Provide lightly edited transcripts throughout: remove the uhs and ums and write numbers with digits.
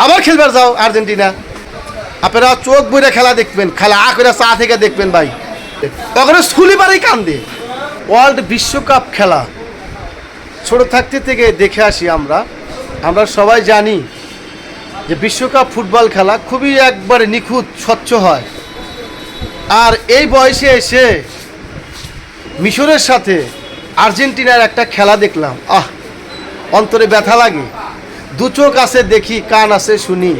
আবার খেলবার যাও আর্জেন্টিনা। আপনারা চোখ বইরে খেলা দেখবেন, খেলা করে চা থেকে দেখবেন ভাই, তখন স্কুলি বাড়ি কান্দে। ওয়ার্ল্ড বিশ্বকাপ খেলা ছোট থাকতে থেকে দেখে আসি আমরা সবাই জানি যে বিশ্বকাপ ফুটবল খেলা খুবই একবারে নিখুঁত স্বচ্ছ হয়। আর এই বয়সে এসে মিশরের সাথে আর্জেন্টিনার একটা খেলা দেখলাম, অন্তরে ব্যথা লাগে। দু চোখ আছে দেখি, কান আছে শুনি।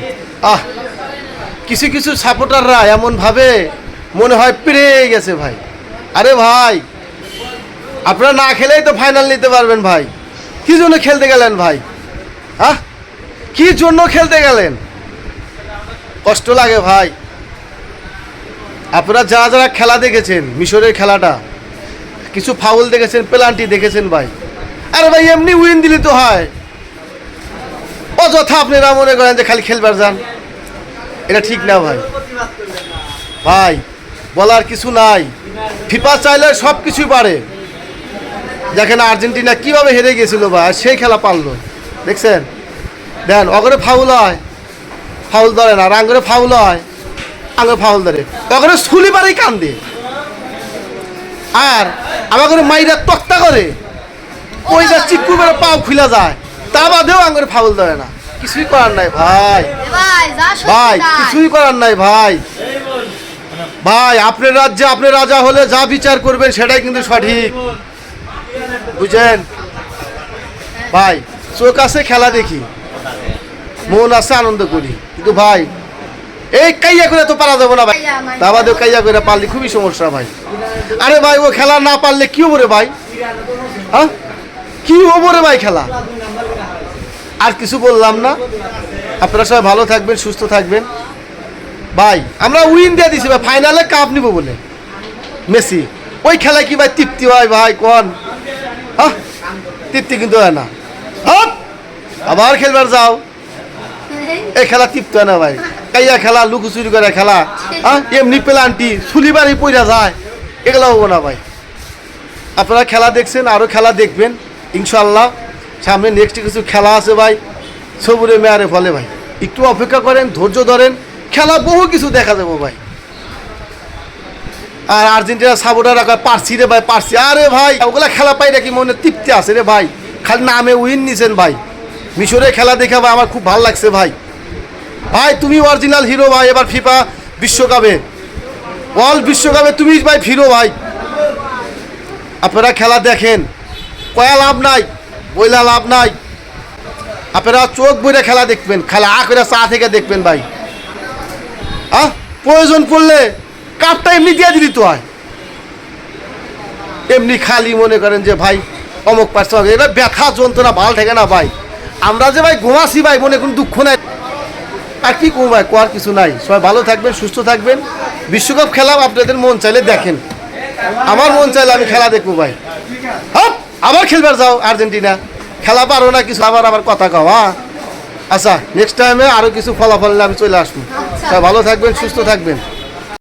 কিছু কিছু সাপোর্টাররা এমনভাবে মনে হয় পেরে গেছে ভাই। আরে ভাই, আপনারা না খেলেই তো ফাইনাল নিতে পারবেন ভাই, কি জন্য খেলতে গেলেন ভাই? কি জন্য খেলতে গেলেন? কষ্ট লাগে ভাই। আপনারা যারা যারা খেলা দেখেছেন, মিশরের খেলাটা, কিছু ফাউল দেখেছেন, পেনাল্টি দেখেছেন ভাই। আরে ভাই, এমনি উইন দিলে তো হয়, অযথা আপনারা মনে করেন যে খালি খেলবার যান, এটা ঠিক না ভাই। ভাই বলার কিছু নাই, ফিফা চাইলে সব কিছুই পারে। দেখেন আর্জেন্টিনা কিভাবে হেরে গেছিল ভাই, সেই খেলা পারলো, দেখছেন? দেন অগরে ফাউল হয়, ফাউল ধরে না, আর আঙ্গরে ফাউল হয়, আঙ্গরে ফাউল ধরে, অগরে স্কুলি বাড়ি কান্দে। আর আমাকে মাইরা তক্তা করে ওইটা চিক্কু করে পাও খুলে যায়, তা বাদেও আঙ্গরে ফাউল ধরে না। কিছুই করার নাই ভাই, ভাই কিছুই করার নাই ভাই। ভাই আপনার রাজ্যে আপনি রাজা হলে যা বিচার করবেন সেটাই কিন্তু সঠিক, বুঝেন ভাই? চোখ আছে খেলা দেখি, মন আছে আনন্দ করি, কিন্তু ভাই এই কাইয়া করে তো পারা যাবো না ভাই, তা বাদেও কাইয়া করে পারলে খুবই সমস্যা ভাই। আরে ভাই, ও খেলা না পারলে কি হবো রে ভাই? কি হবো রে ভাই খেলা? আর কিছু বললাম না। আপনারা সবাই ভালো থাকবেন, সুস্থ থাকবেন ভাই। আমরা উইন দিয়ে দিছি ভাই, ফাইনালে কাপ নিব বলে। মেসি ওই খেলায় কি ভাই তৃপ্তি হয় ভাই? কোন তৃপ্তি কিন্তু হয় না। আবার খেলবার যাও, এই খেলা তৃপ্তি হয় না ভাই। কাইয়া খেলা, লুকোচুরি করে খেলা, এমনি পেনাল্টি ছুলিবাড়ি পইরা যায়, এগুলো হবো না ভাই। আপনারা খেলা দেখছেন, আরও খেলা দেখবেন ইনশাল্লাহ। সামনে নেক্সট কিছু খেলা আছে ভাই, সবুরে মেয়ারে ফলে ভাই। একটু অপেক্ষা করেন, ধৈর্য ধরেন, খেলা বহু কিছু দেখা যাবো ভাই। আর আর্জেন্টিনা সাপোর্টার রাখা পারছি রে ভাই, পারছি। আরে ভাই ওগুলা খেলা পাই নাকি মনে তৃপ্তি আছে রে ভাই, খালি নামে উইন নিছেন ভাই। মিশরের খেলা দেখে ভাই আমার খুব ভালো লাগছে ভাই। ভাই তুমি অরিজিনাল হিরো ভাই, এবার ফিফা বিশ্বকাপে, ওয়ার্ল্ড বিশ্বকাপে তুমি ভাই হিরো ভাই। আপনারা খেলা দেখেন, কয়া লাভ নাই, বইলা লাভ নাই। আপনারা চোখ বইরে খেলা দেখবেন, খেলা করে চা থেকে দেখবেন ভাই। প্রয়োজন পড়লে কাপটা এমনি দিয়ে দিলি তো হয়, এমনি খালি মনে করেন যে ভাই অমুক পারছে, এটা ব্যথা যন্ত্রণা ভালো থাকে না ভাই। আমরা যে ভাই ঘুমাছি ভাই, মনে কোনো দুঃখ নাই। আর কি করবো ভাই, কোয়ার কিছু নাই। সবাই ভালো থাকবেন, সুস্থ থাকবেন। বিশ্বকাপ খেলা আপনাদের মন চাইলে দেখেন, আমার মন চাইলে আমি খেলা দেখবো ভাই। আবার খেলবার যাও আর্জেন্টিনা, খেলা পারো না কিছু, আবার কথা কও। আচ্ছা নেক্সট টাইমে আরও কিছু ফলাফল আমি চলে আসবো। সবাই ভালো থাকবেন, সুস্থ থাকবেন।